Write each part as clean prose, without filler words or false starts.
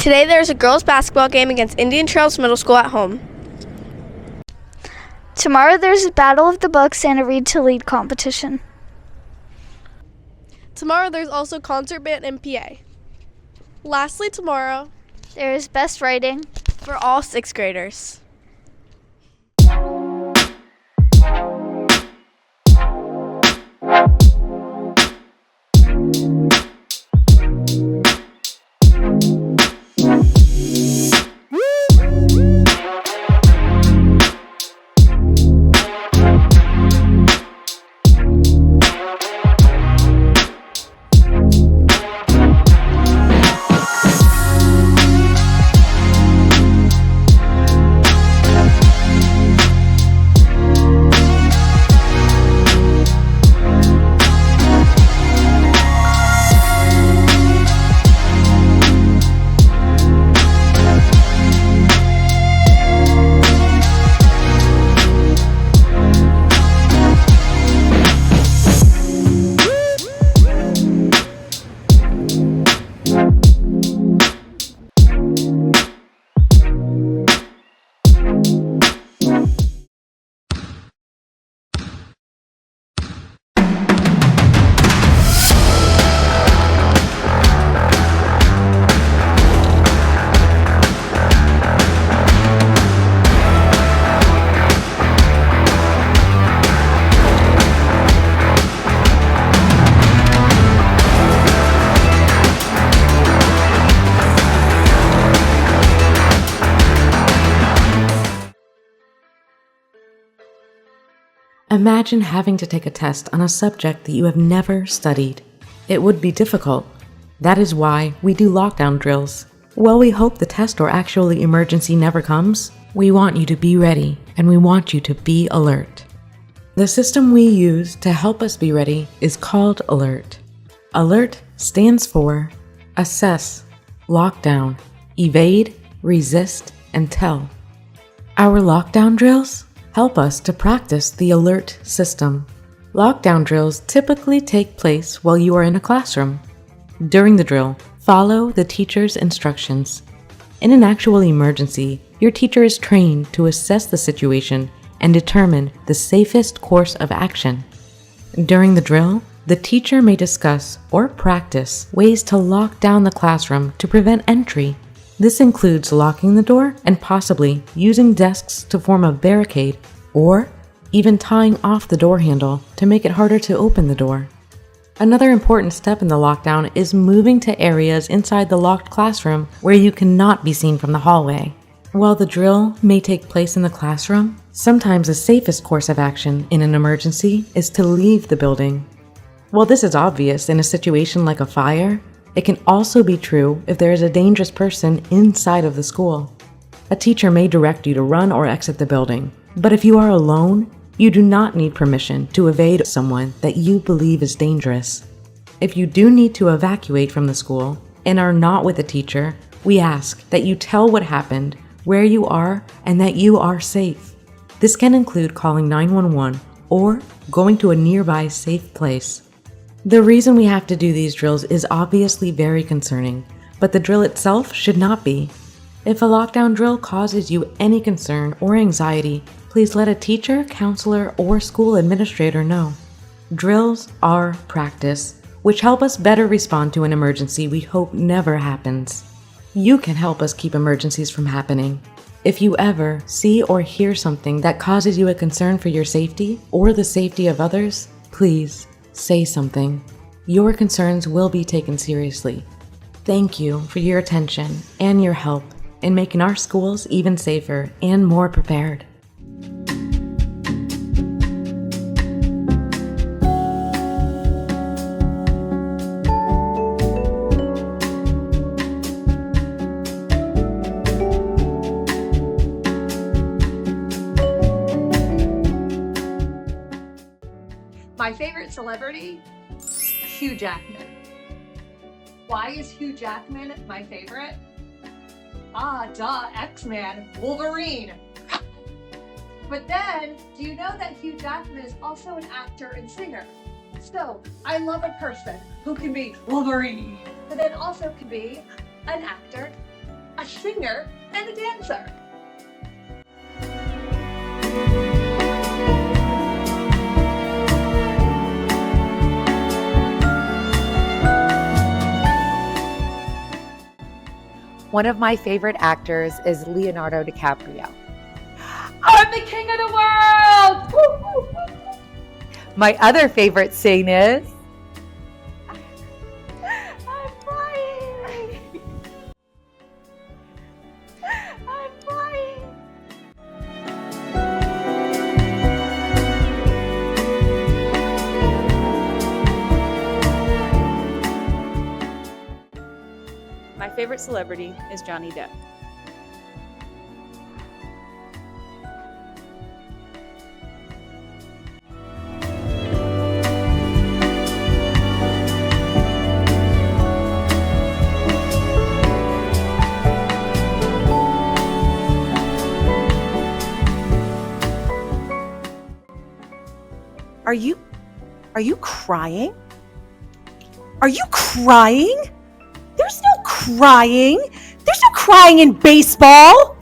Today there's a girls' basketball game against Lawton Chiles Middle School at home. Tomorrow there's a Battle of the Books and a Read to Lead competition. Tomorrow there's also concert band and PA. Lastly, tomorrow there is best writing for all 6th graders. Imagine having to take a test on a subject that you have never studied. It would be difficult. That is why we do lockdown drills. While we hope the test or actual emergency never comes, we want you to be ready and we want you to be alert. The system we use to help us be ready is called ALERT. ALERT stands for Assess, Lockdown, Evade, Resist, and Tell. Our lockdown drills help us to practice the ALERT system. Lockdown drills typically take place while you are in a classroom. During the drill, follow the teacher's instructions. In an actual emergency, your teacher is trained to assess the situation and determine the safest course of action. During the drill, the teacher may discuss or practice ways to lock down the classroom to prevent entry. This includes locking the door and possibly using desks to form a barricade or even tying off the door handle to make it harder to open the door. Another important step in the lockdown is moving to areas inside the locked classroom where you cannot be seen from the hallway. While the drill may take place in the classroom, sometimes the safest course of action in an emergency is to leave the building. While this is obvious in a situation like a fire, it can also be true if there is a dangerous person inside of the school. A teacher may direct you to run or exit the building, but if you are alone, you do not need permission to evade someone that you believe is dangerous. If you do need to evacuate from the school and are not with a teacher, we ask that you tell what happened, where you are, and that you are safe. This can include calling 911 or going to a nearby safe place. The reason we have to do these drills is obviously very concerning, but the drill itself should not be. If a lockdown drill causes you any concern or anxiety, please let a teacher, counselor, or school administrator know. Drills are practice, which help us better respond to an emergency we hope never happens. You can help us keep emergencies from happening. If you ever see or hear something that causes you a concern for your safety or the safety of others, please say something. Your concerns will be taken seriously. Thank you for your attention and your help in making our schools even safer and more prepared. My favorite celebrity, Hugh Jackman. Why is Hugh Jackman my favorite? X-Man, Wolverine. But then, do you know that Hugh Jackman is also an actor and singer? So, I love a person who can be Wolverine, but then also can be an actor a singer, and a dancer. One of my favorite actors is Leonardo DiCaprio. I'm the king of the world! Woo, woo, woo. My other favorite scene is I'm flying! I'm flying! My favorite celebrity is Johnny Depp. Are you crying? Are you crying? There's no crying. There's no crying in baseball.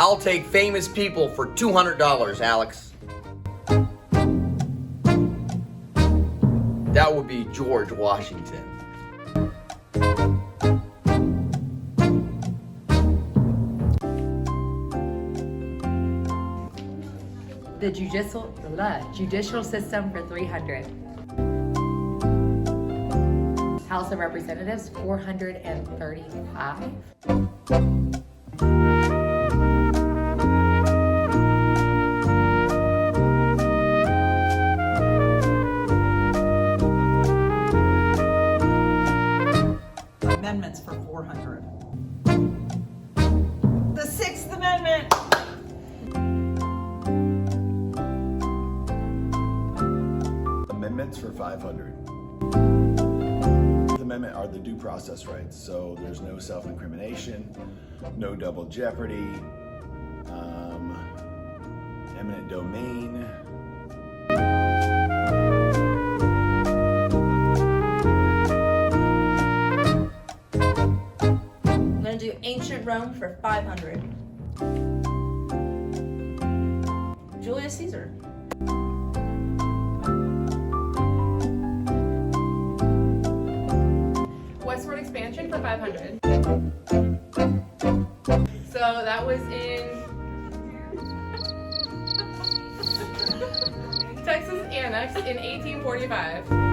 I'll take famous people for $200, Alex. That would be George Washington. The judicial system for 300. House of Representatives, 435. Amendments for 400. The Sixth Amendment. Amendments for 500. The Amendment are the due process rights, so there's no self-incrimination, no double jeopardy, eminent domain. I'm gonna do ancient Rome for 500. Julius Caesar. Westward expansion for 500. So that was in Texas Annex in 1845.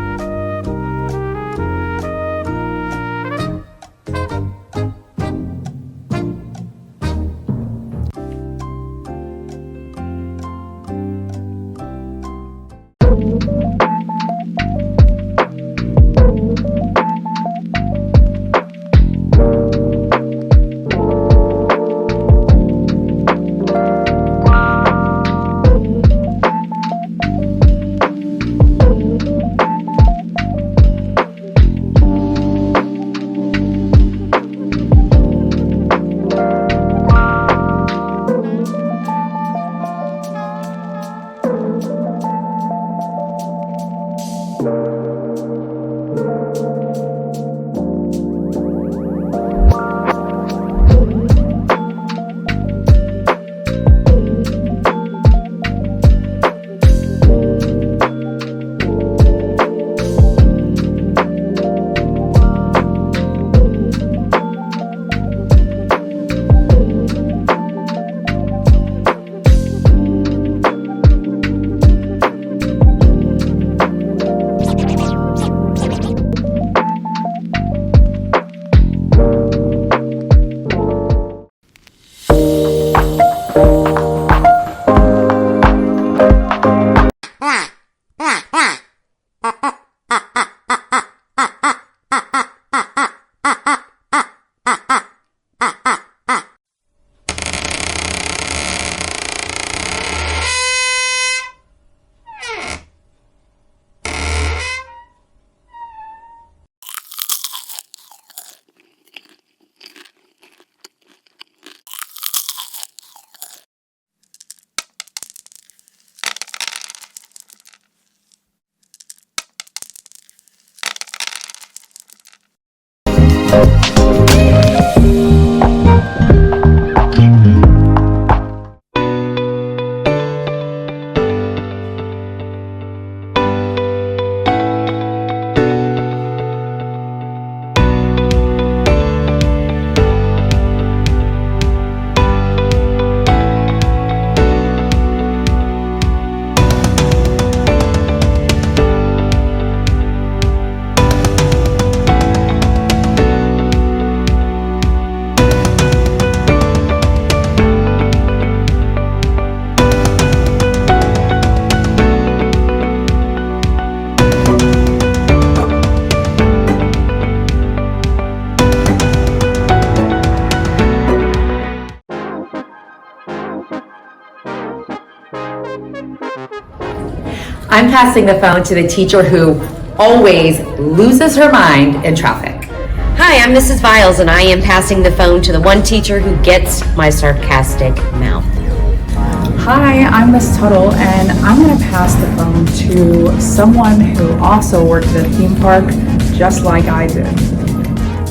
I'm passing the phone to the teacher who always loses her mind in traffic. Hi, I'm Mrs. Viles, and I am passing the phone to the one teacher who gets my sarcastic mouth. Hi, I'm Miss Tuttle, and I'm going to pass the phone to someone who also works at a theme park, just like I did.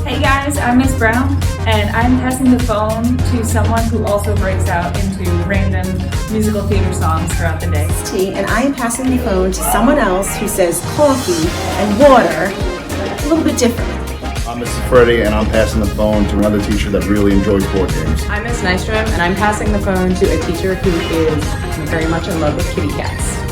Hey guys, I'm Miss Brown, and I'm passing the phone to someone who also breaks out into random musical theater songs throughout the day. And I am passing the phone to someone else who says coffee and water a little bit different. I'm Mrs. Freddie, and I'm passing the phone to another teacher that really enjoys board games. I'm Miss Nystrom, and I'm passing the phone to a teacher who is very much in love with kitty cats.